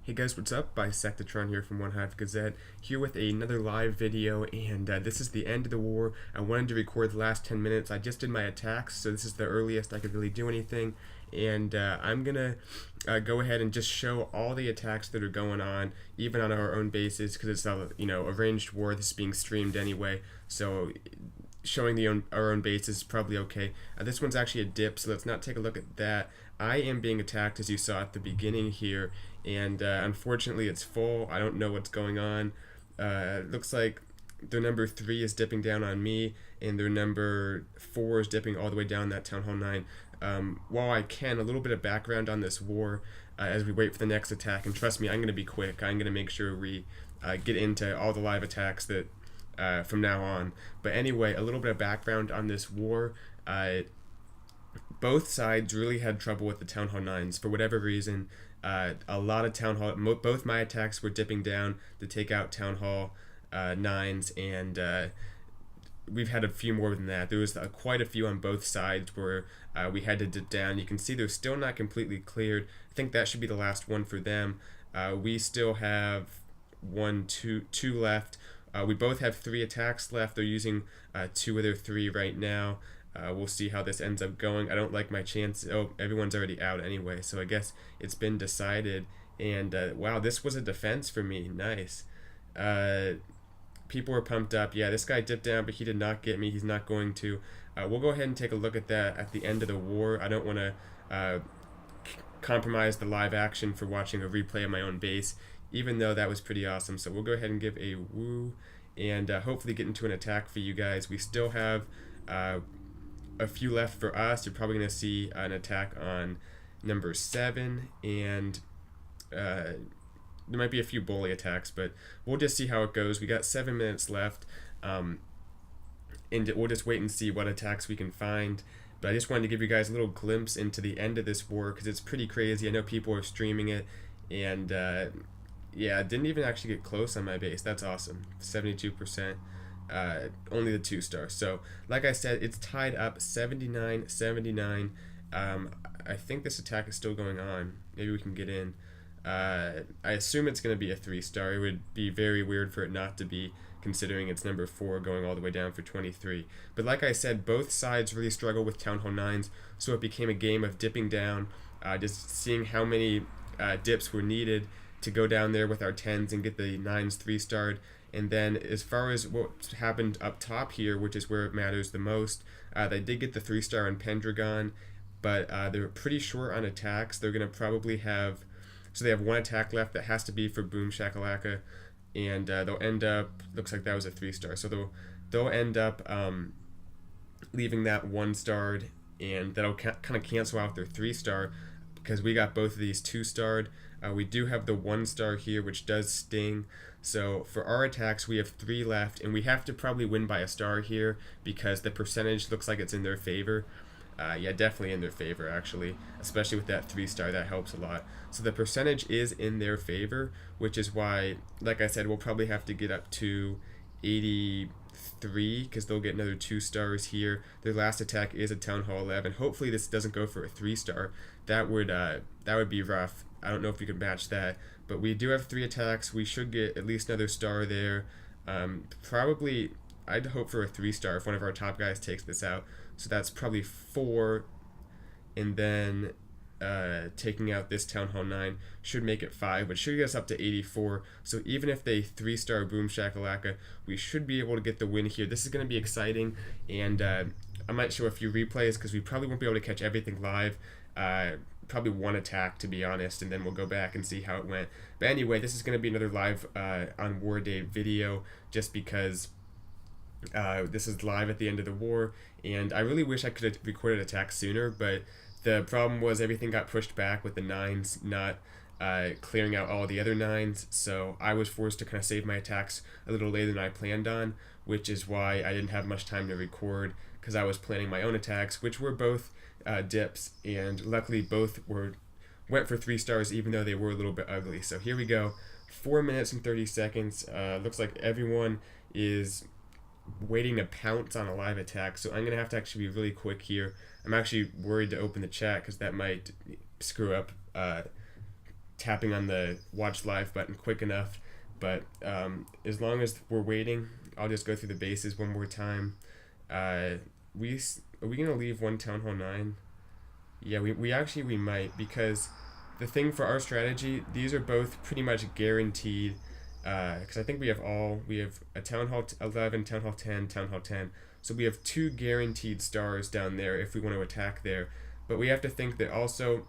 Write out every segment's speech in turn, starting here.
Hey guys, what's up? Bisectatron here from OneHive Gazette, here with another live video, and this is the end of the war. I wanted to record the last 10 minutes. I just did my attacks, so this is the earliest I could really do anything, and I'm gonna go ahead and just show all the attacks that are going on, even on our own bases, because it's a a ranged war. This is being streamed anyway, so showing our own base is probably okay. This one's actually a dip, so let's not take a look at that. I am being attacked, as you saw at the beginning here, and unfortunately it's full. I don't know what's going on. It looks like their number 3 is dipping down on me, and their number 4 is dipping all the way down that Town Hall 9. While I can, a little bit of background on this war as we wait for the next attack, and trust me, I'm going to be quick. I'm going to make sure we get into all the live attacks that from now on. But anyway, a little bit of background on this war. Both sides really had trouble with the Town Hall 9s for whatever reason. A lot of Town Hall, both my attacks were dipping down to take out Town Hall 9s, and we've had a few more than that. There was quite a few on both sides where we had to dip down. You can see they're still not completely cleared. I think that should be the last one for them. We still have two left. We both have 3 attacks left. They're using 2 of their 3 right now. We'll see how this ends up going. I don't like my chance. Oh, everyone's already out anyway, so I guess it's been decided. And wow, this was a defense for me. Nice. People were pumped up. Yeah, this guy dipped down, but he did not get me. He's not going to. We'll go ahead and take a look at that at the end of the war. I don't want to compromise the live action for watching a replay of my own base, even though that was pretty awesome. So we'll go ahead and give a woo, and hopefully get into an attack for you guys. We still have a few left for us. You're probably going to see an attack on number 7, and there might be a few bully attacks, but we'll just see how it goes. We got 7 minutes left, and we'll just wait and see what attacks we can find. But I just wanted to give you guys a little glimpse into the end of this war, because it's pretty crazy. I know people are streaming it, and yeah, didn't even actually get close on my base. That's awesome. 72%. Only the 2 stars. So like I said, it's tied up 79-79. I think this attack is still going on. Maybe we can get in. I assume it's going to be a 3-star. It would be very weird for it not to be, considering it's number 4 going all the way down for 23. But like I said, both sides really struggle with Town Hall 9s, so it became a game of dipping down, just seeing how many dips were needed to go down there with our 10s and get the 9s 3-starred. And then as far as what happened up top here, which is where it matters the most, they did get the 3-star on Pendragon, but they're pretty short on attacks. They're going to probably have, so they have 1 attack left that has to be for Boom Shakalaka, and they'll end up, looks like that was a 3-star, so they'll end up leaving that 1-starred, and that'll kind of cancel out their 3-star, because we got both of these 2-starred. We do have the 1-star here, which does sting. So for our attacks, we have 3 left, and we have to probably win by a star here, because the percentage looks like it's in their favor. Yeah, definitely in their favor, actually, especially with that 3-star. That helps a lot. So the percentage is in their favor, which is why, like I said, we'll probably have to get up to 83, because they'll get another 2 stars here. Their last attack is a Town Hall 11. Hopefully this doesn't go for a 3-star. That would be rough. I don't know if we could match that, but we do have 3 attacks. We should get at least another star there. Probably, I'd hope for a 3-star if one of our top guys takes this out. So that's probably 4, and then taking out this Town Hall 9 should make it 5, which should get us up to 84. So even if they 3-star Boom Shakalaka, we should be able to get the win here. This is going to be exciting, and I might show a few replays, because we probably won't be able to catch everything live. Probably 1 attack, to be honest, and then we'll go back and see how it went. But anyway, this is going to be another live on War Day video, just because this is live at the end of the war, and I really wish I could have recorded attacks sooner, but the problem was everything got pushed back with the 9s not clearing out all the other 9s, so I was forced to kind of save my attacks a little later than I planned on, which is why I didn't have much time to record, because I was planning my own attacks, which were both dips, and luckily both went for 3 stars, even though they were a little bit ugly. So here we go, 4 minutes and 30 seconds. Looks like everyone is waiting to pounce on a live attack, so I'm gonna have to actually be really quick here. I'm actually worried to open the chat, because that might screw up tapping on the watch live button quick enough. But as long as we're waiting, I'll just go through the bases one more time. Are we gonna leave one Town Hall 9? Yeah, we might, because the thing for our strategy, these are both pretty much guaranteed. Because I think we have a Town Hall 11, Town Hall 10, Town Hall 10. So we have 2 guaranteed stars down there if we want to attack there. But we have to think that also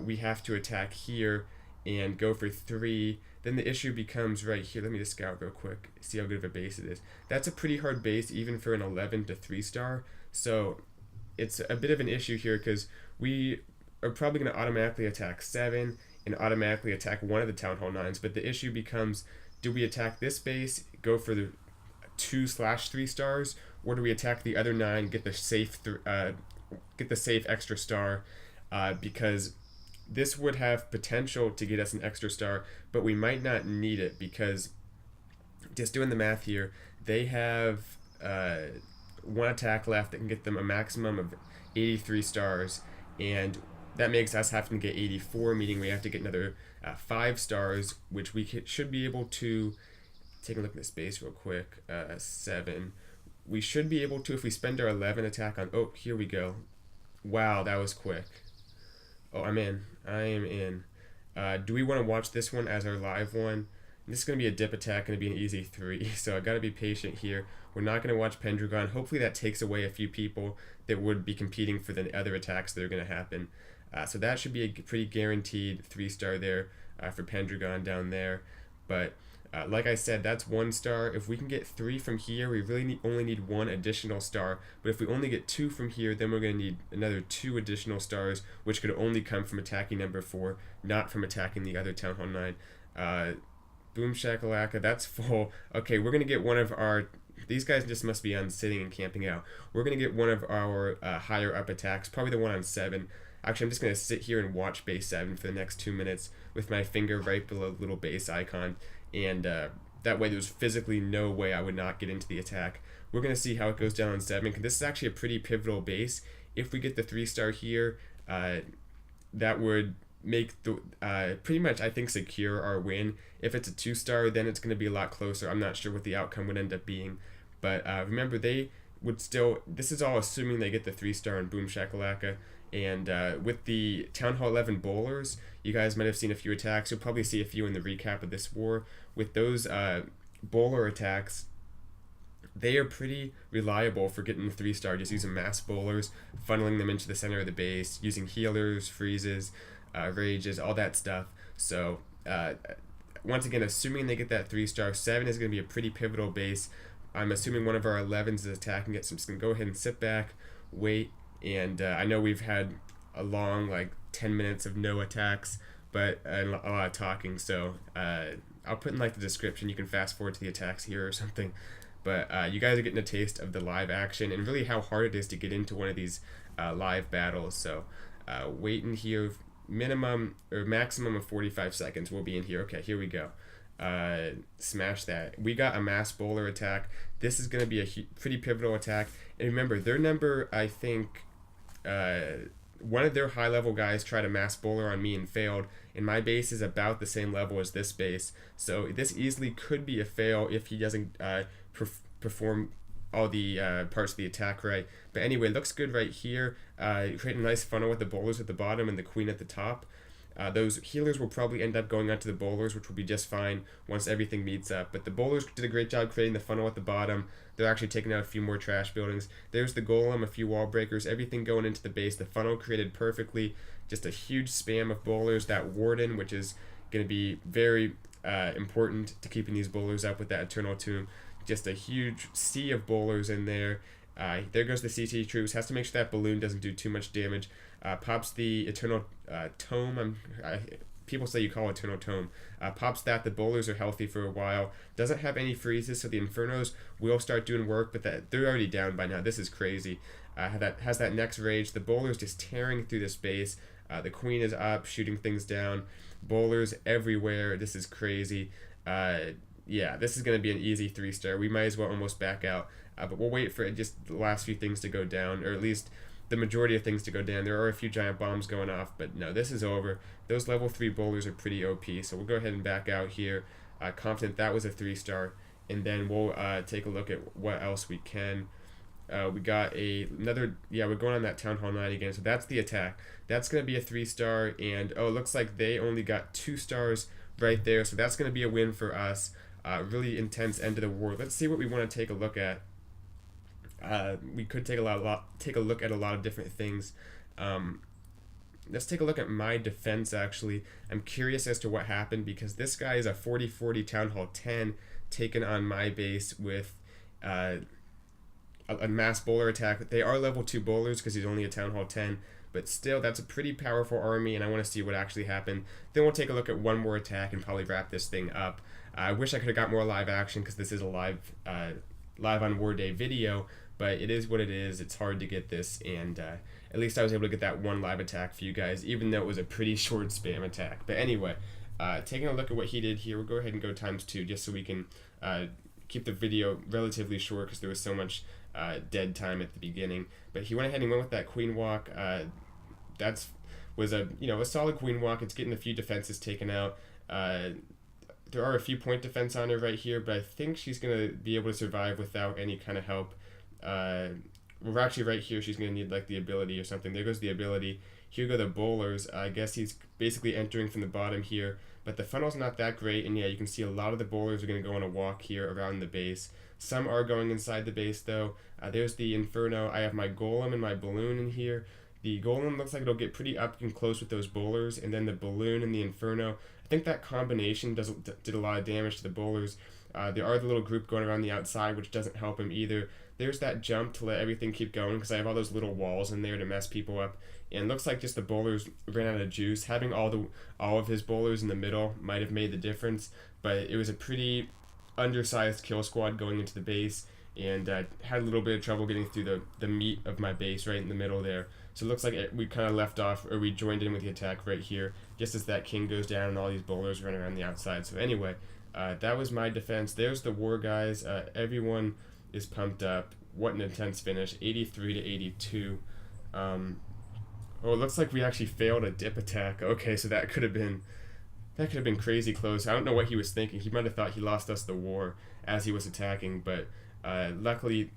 we have to attack here and go for 3. Then the issue becomes right here. Let me just scout real quick, see how good of a base it is. That's a pretty hard base even for an 11 to 3 star. So it's a bit of an issue here because we are probably going to automatically attack 7 and automatically attack one of the Town Hall 9s. But the issue becomes, do we attack this base, go for the 2/3 stars, or do we attack the other 9, get the safe extra star? Because this would have potential to get us an extra star, but we might not need it, because just doing the math here, they have 1 attack left that can get them a maximum of 83 stars, and that makes us having to get 84, meaning we have to get another 5 stars, which we should be able to. Take a look at this base real quick. 7. We should be able to, if we spend our 11 attack on. Oh, here we go. Wow, that was quick. Oh, I'm in. I am in. Do we want to watch this one as our live one? This is going to be a dip attack, going to be an easy 3, so I got to be patient here. We're not going to watch Pendragon. Hopefully that takes away a few people that would be competing for the other attacks that are going to happen. So that should be a pretty guaranteed 3-star there for Pendragon down there. But like I said, that's 1 star. If we can get 3 from here, we really only need 1 additional star. But if we only get 2 from here, then we're going to need another 2 additional stars, which could only come from attacking number 4, not from attacking the other Town Hall 9. Boom Shakalaka, that's full. Okay, we're going to get one of our. These guys just must be on sitting and camping out. We're going to get one of our higher up attacks, probably the one on 7. Actually, I'm just going to sit here and watch base 7 for the next 2 minutes with my finger right below the little base icon. And that way there's physically no way I would not get into the attack. We're going to see how it goes down on 7, because this is actually a pretty pivotal base. If we get the 3-star here, that would make the pretty much, I think, secure our win. If it's a 2-star, then it's going to be a lot closer. I'm not sure what the outcome would end up being. But remember, they would still, this is all assuming they get the 3-star and Boom Shakalaka. And with the Town Hall 11 bowlers, you guys might have seen a few attacks. You'll probably see a few in the recap of this war. With those bowler attacks, they are pretty reliable for getting the 3-star, just using mass bowlers, funneling them into the center of the base, using healers, freezes, rages, all that stuff. So once again, assuming they get that 3-star, 7 is going to be a pretty pivotal base. I'm assuming one of our 11s is attacking it, so I'm just going to go ahead and sit back, wait. And I know we've had a long, 10 minutes of no attacks, but a lot of talking. So I'll put in the description. You can fast forward to the attacks here or something. But you guys are getting a taste of the live action and really how hard it is to get into one of these live battles. So waiting here, minimum or maximum of 45 seconds. We'll be in here. Okay, here we go. Smash that. We got a mass bowler attack. This is going to be a pretty pivotal attack. And remember, their number, I think, one of their high-level guys tried a mass bowler on me and failed, and my base is about the same level as this base. So this easily could be a fail if he doesn't perform all the parts of the attack right. But anyway, looks good right here. Create a nice funnel with the bowlers at the bottom and the queen at the top. Those healers will probably end up going onto the bowlers, which will be just fine once everything meets up. But the bowlers did a great job creating the funnel at the bottom. They're actually taking out a few more trash buildings. There's the golem, a few wall breakers, everything going into the base. The funnel created perfectly. Just a huge spam of bowlers. That warden, which is going to be very important to keeping these bowlers up with that eternal tomb. Just a huge sea of bowlers in there. There goes the CT troops. Has to make sure that balloon doesn't do too much damage. Pops the eternal tome. People say you call it eternal tome. Pops that. The bowlers are healthy for a while. Doesn't have any freezes, so the infernos will start doing work, but they're already down by now. This is crazy. Has that next rage. The bowlers just tearing through the space. The queen is up, shooting things down. Bowlers everywhere. This is crazy. Yeah, this is going to be an easy 3-star. We might as well almost back out. But we'll wait for just the last few things to go down, or at least the majority of things to go down. There are a few giant bombs going off, but no, this is over. Those level 3 bowlers are pretty OP, so we'll go ahead and back out here. Confident that was a 3-star, and then we'll take a look at what else we can. We got another, we're going on that Town Hall 9 again, so that's the attack. That's going to be a 3-star, and it looks like they only got 2 stars right there, so that's going to be a win for us. Really intense end of the war. Let's see what we want to take a look at. We could take a look at a lot of different things. Let's take a look at my defense, actually. I'm curious as to what happened, because this guy is a 40-40 Town Hall 10 taken on my base with a mass bowler attack. They are level 2 bowlers because he's only a Town Hall 10, but still, that's a pretty powerful army, and I want to see what actually happened. Then we'll take a look at one more attack and probably wrap this thing up. I wish I could have got more live action, because this is a live on War Day video, but it is what it is. It's hard to get this, and at least I was able to get that one live attack for you guys, even though it was a pretty short spam attack. But anyway, taking a look at what he did here, we'll go ahead and go ×2 just so we can keep the video relatively short, because there was so much dead time at the beginning. But he went ahead and went with that queen walk. That was a solid queen walk. It's getting a few defenses taken out. There are a few point defense on her right here, but I think she's going to be able to survive without any kind of help. We're actually right here, she's going to need like the ability or something. There goes the ability. Here go the bowlers. I guess he's basically entering from the bottom here, but the funnel's not that great, and yeah, you can see a lot of the bowlers are going to go on a walk here around the base. Some are going inside the base though. There's the Inferno. I have my golem and my balloon in here. The golem looks like it'll get pretty up and close with those bowlers, and then the balloon and the Inferno. I think that combination did a lot of damage to the bowlers. There are the little group going around the outside, which doesn't help him either. There's that jump to let everything keep going, because I have all those little walls in there to mess people up. And it looks like just the bowlers ran out of juice. Having all of his bowlers in the middle might have made the difference, but it was a pretty undersized kill squad going into the base, and had a little bit of trouble getting through the meat of my base right in the middle there. So it looks like we kind of left off, or we joined in with the attack right here, just as that king goes down and all these bowlers run around the outside. So anyway, that was my defense. There's the war, guys. Everyone is pumped up. What an intense finish, 83-82. Oh, it looks like we actually failed a dip attack. Okay, so that could have been crazy close. I don't know what he was thinking. He might have thought he lost us the war as he was attacking, but luckily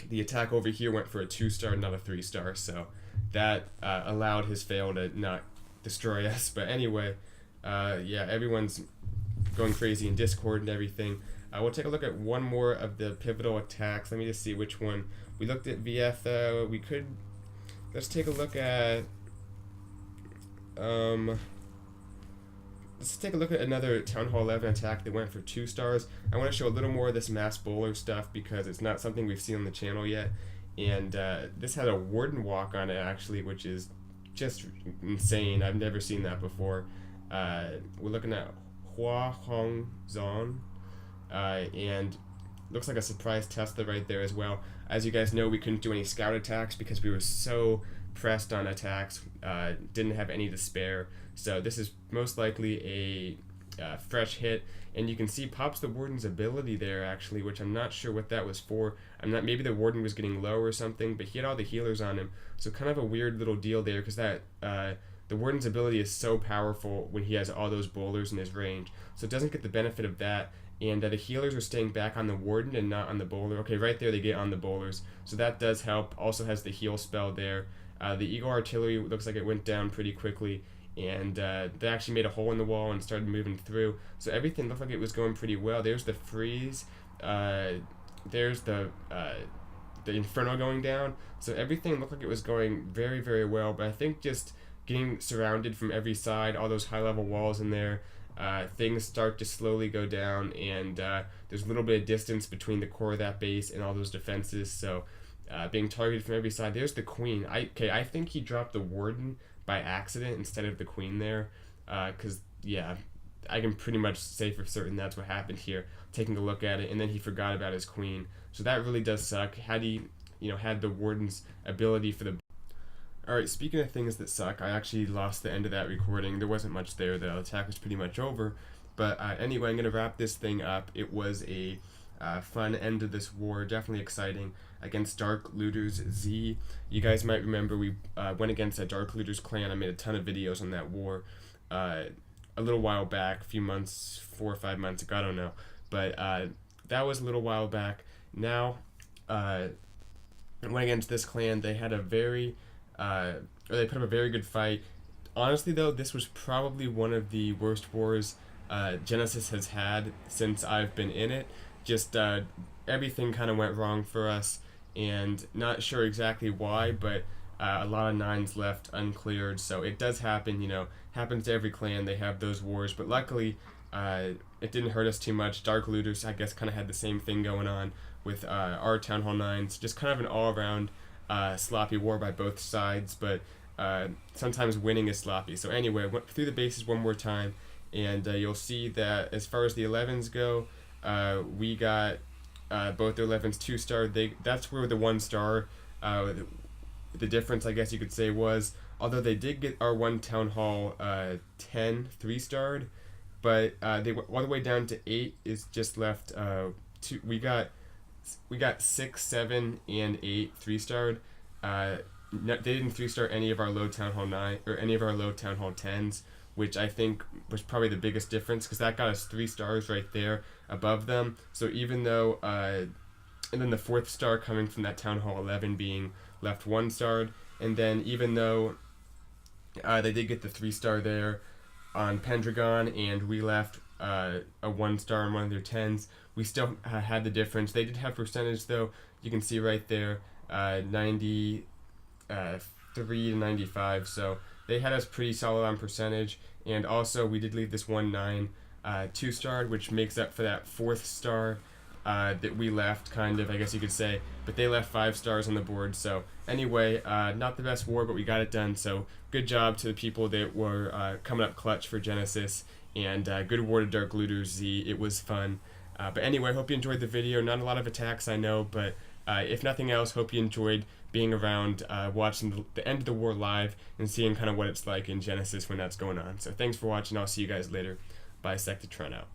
the attack over here went for a 2-star, not a 3-star, so that allowed his fail to not destroy us. But anyway, everyone's going crazy in Discord and everything. We'll take a look at one more of the pivotal attacks. Let me just see which one. We looked at VF. Let's take a look at let's take a look at another Town Hall 11 attack that went for 2 stars. I want to show a little more of this mass bowler stuff, because it's not something we've seen on the channel yet. And this had a warden walk on it, actually, which is just insane. I've never seen that before. We're looking at Hua Hong Zon, and looks like a surprise Tesla right there as well. As you guys know, we couldn't do any scout attacks because we were so pressed on attacks, didn't have any to spare. So this is most likely a fresh hit, and you can see pops the warden's ability there, actually, which I'm not sure what that was for. Maybe the warden was getting low or something, but he had all the healers on him, so kind of a weird little deal there, because that the warden's ability is so powerful when he has all those bowlers in his range, so it doesn't get the benefit of that. And the healers are staying back on the warden and not on the bowler. Okay, right there they get on the bowlers, so that does help. Also has the heal spell there. The Eagle Artillery looks like it went down pretty quickly, and they actually made a hole in the wall and started moving through. So everything looked like it was going pretty well. There's the freeze. There's the Inferno going down. So everything looked like it was going very, very well. But I think just getting surrounded from every side, all those high-level walls in there, things start to slowly go down, and there's a little bit of distance between the core of that base and all those defenses. So being targeted from every side. There's the queen. I think he dropped the warden by accident instead of the queen there, because I can pretty much say for certain that's what happened here, taking a look at it, and then he forgot about his queen. So that really does suck. Had he had the warden's ability for the... Alright, speaking of things that suck, I actually lost the end of that recording. There wasn't much there, the attack was pretty much over. But anyway, I'm going to wrap this thing up. It was a fun end of this war, definitely exciting, against Dark Looters Z. You guys might remember we went against a Dark Looters clan. I made a ton of videos on that war a little while back, a few months, 4 or 5 months ago, I don't know. But that was a little while back. Now, I went against this clan. They had they put up a very good fight. Honestly, though, this was probably one of the worst wars Genesis has had since I've been in it. Just everything kind of went wrong for us, and not sure exactly why, but a lot of 9s left uncleared. So it does happen, happens to every clan. They have those wars, but luckily it didn't hurt us too much. Dark Looters, I guess, kind of had the same thing going on with our Town Hall 9s. Just kind of an all-around sloppy war by both sides, but sometimes winning is sloppy. So anyway, went through the bases one more time, and you'll see that as far as the 11s go, we got both the 11s 2-star. That's where the 1-star, the difference, I guess you could say, was, although they did get our one Town Hall 10 3-starred, but they went all the way down to 8 is just left. We got 6, 7, and 8 3-starred. They didn't 3-star any of our low Town Hall 9 or any of our low Town Hall 10s, which I think was probably the biggest difference, because that got us 3 stars right there above them. So even though, and then the 4th star coming from that Town Hall 11 being left 1-starred, and then even though they did get the 3-star there on Pendragon, and we left a 1-star on one of their 10s, we still had the difference. They did have percentage, though. You can see right there, 93 to 95, so they had us pretty solid on percentage. And also we did leave this 1-9 2-starred, which makes up for that 4th star that we left, kind of, I guess you could say, but they left 5 stars on the board. So anyway, not the best war, but we got it done. So good job to the people that were coming up clutch for Genesis, and good war to Dark Looters Z. It was fun. But anyway, hope you enjoyed the video. Not a lot of attacks, I know, but if nothing else, hope you enjoyed being around, watching the end of the war live, and seeing kind of what it's like in Genesis when that's going on. So thanks for watching. I'll see you guys later. Bisectatron out.